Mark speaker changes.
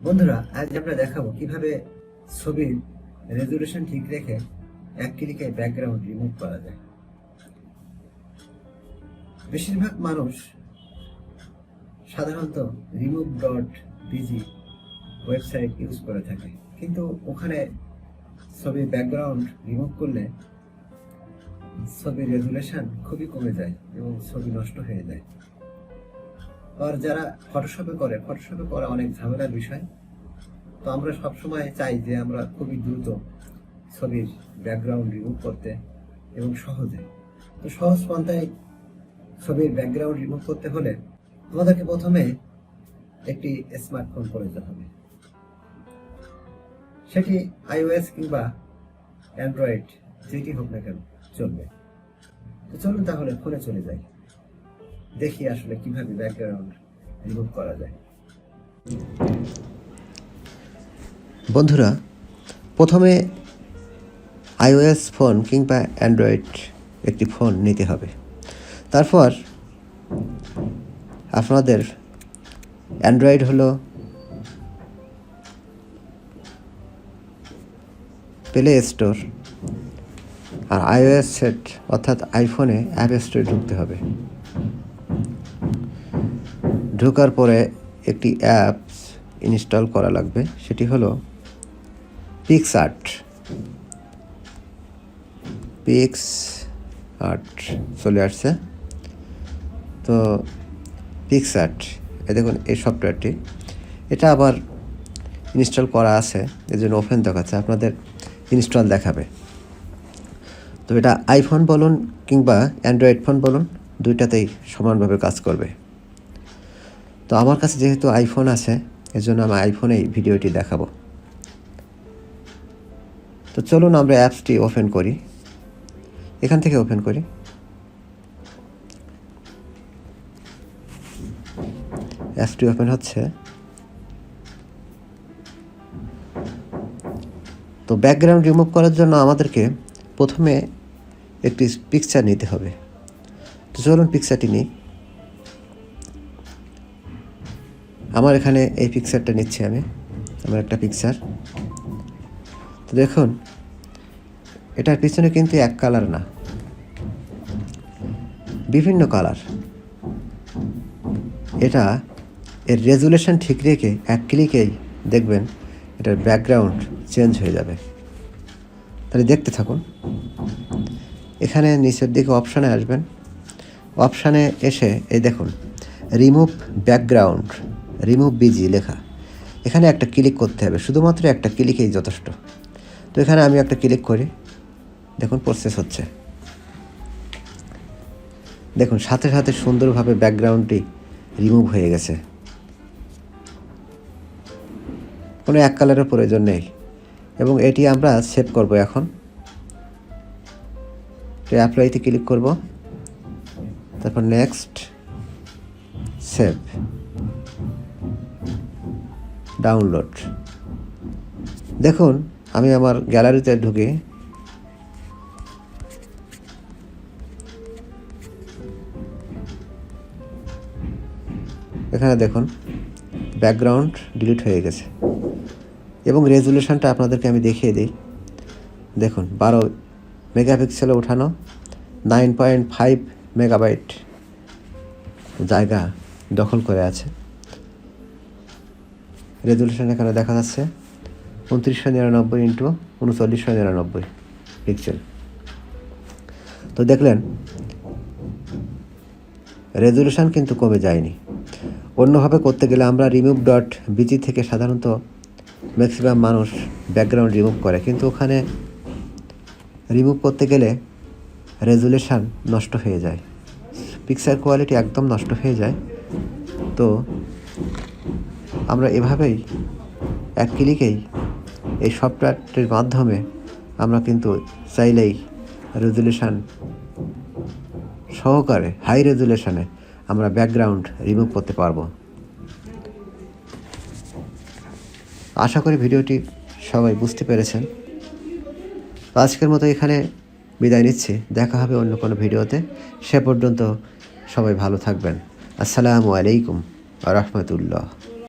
Speaker 1: বন্ধুরা, আজ আমরা দেখাবো কিভাবে ছবির রেজুলেশন ঠিক রেখে এক ক্লিকে ব্যাকগ্রাউন্ড রিমুভ করা যায়। বেশিরভাগ মানুষ সাধারণত remove.bg ওয়েবসাইট ইউজ করে থাকে, কিন্তু ওখানে ছবির ব্যাকগ্রাউন্ড রিমুভ করলে ছবির রেজুলেশন খুবই কমে যায় এবং ছবি নষ্ট হয়ে যায়। আর যারা ফটোশপে করা অনেক ঝামেলার বিষয়। তো আমরা সবসময় চাই যে আমরা খুবই দ্রুত ছবির ব্যাকগ্রাউন্ড রিমুভ করতে এবং সহজে। তো সহজ পন্থায় ছবির ব্যাকগ্রাউন্ড রিমুভ করতে হলে আমাদেরকে প্রথমে একটি স্মার্টফোন প্রয়োজন হবে, সেটি iOS কিংবা অ্যান্ড্রয়েড যেটি হোক না কেন চলবে। তো চলুন তাহলে ফোনে চলে যাই, দেখি আসলে কিভাবে ব্যাকগ্রাউন্ড রিমুভ করা যায়। বন্ধুরা, প্রথমে iOS ফোন কিংবা অ্যান্ড্রয়েড একটি ফোন নিতে হবে। তারপর আপনাদের অ্যান্ড্রয়েড হলো প্লে স্টোর, আর iOS সেট অর্থাৎ আইফোনে অ্যাপ স্টোরে ঢুকতে হবে। ঢোকার পরে একটি অ্যাপস ইনস্টল করা লাগবে, সেটি হলো পিক্সআর্ট। চলে আসছে। তো পিক্সআর্ট, এই দেখুন এই সফটওয়্যারটি, এটা আবার ইনস্টল করা আছে, এর জন্য ওপেন দেখাচ্ছে, আপনাদের ইনস্টল দেখাবে। তো এটা আইফোন বলুন কিংবা অ্যান্ড্রয়েড ফোন বলুন, দুইটাতেই সমানভাবে কাজ করবে। তো আমার কাছে যেহেতু আইফোন আছে, এর জন্য আমি আইফোনেই ভিডিওটি দেখাবো। তো চলুন আমরা অ্যাপসটি ওপেন করি, এখান থেকে ওপেন করি। অ্যাপসটি ওপেন হচ্ছে। তো ব্যাকগ্রাউন্ড রিমুভ করার জন্য আমাদেরকে প্রথমে একটি পিকচার নিতে হবে। তো চলুন পিকচারটি নিই। আমার এখানে এই পিকচারটা নিচ্ছি আমি, আমার একটা পিকচার। তো দেখুন, এটার পিছনে কিন্তু এক কালার না, বিভিন্ন কালার। এটা এর রেজুলেশন ঠিক রেখে এক ক্লিকেই দেখবেন এটার ব্যাকগ্রাউন্ড চেঞ্জ হয়ে যাবে। তাহলে দেখতে থাকুন। এখানে নিচের দিকে অপশানে আসবেন, অপশানে এসে এই দেখুন রিমুভ ব্যাকগ্রাউন্ড, রিমুভ বিজি লেখা, এখানে একটা ক্লিক করতে হবে, শুধুমাত্র একটা ক্লিকেই যথেষ্ট। তো এখানে আমি একটা ক্লিক করি, দেখুন প্রসেস হচ্ছে। দেখুন সাথে সাথে সুন্দরভাবে ব্যাকগ্রাউন্ডটি রিমুভ হয়ে গেছে, কোনো এক কালারের প্রয়োজন নেই। এবং এটি আমরা সেভ করব। এখন অ্যাপ্লাইতে ক্লিক করব, তারপর নেক্সট, সেভ, ডাউনলোড। দেখুন আমি আমার গ্যালারিতে ঢুকে এখানে দেখুন ব্যাকগ্রাউন্ড ডিলিট হয়ে গেছে। এবং রেজুলেশনটা আপনাদেরকে আমি দেখিয়ে দিই। দেখুন 12 মেগাপিক্সেলে ওঠানো, 9.5 মেগাবাইট জায়গা দখল করে আছে। রেজুলেশন এখানে দেখা যাচ্ছে 2999 ইন্টু 3999 পিক্সেল। তো দেখলেন রেজুলেশন কিন্তু কমে যায়নি। অন্যভাবে করতে গেলে আমরা remove.bg থেকে সাধারণত ম্যাক্সিমাম মানুষ ব্যাকগ্রাউন্ড রিমুভ করে, কিন্তু ওখানে রিমুভ করতে গেলে রেজুলেশন নষ্ট হয়ে যায়, পিকচার কোয়ালিটি একদম নষ্ট হয়ে যায়। তো আমরা এভাবেই এক ক্লিকেই এই সফটওয়্যারটির মাধ্যমে আমরা কিন্তু চাইলেই রেজুলেশন সহকারে হাই রেজুলেশনে আমরা ব্যাকগ্রাউন্ড রিমুভ করতে পারবো। আশা করি ভিডিওটি সবাই বুঝতে পেরেছেন। আজকের মতো এখানে বিদায় নিচ্ছি, দেখা হবে অন্য কোনো ভিডিওতে। সে পর্যন্ত সবাই ভালো থাকবেন। আসসালামু আলাইকুম ওয়া রাহমাতুল্লাহ।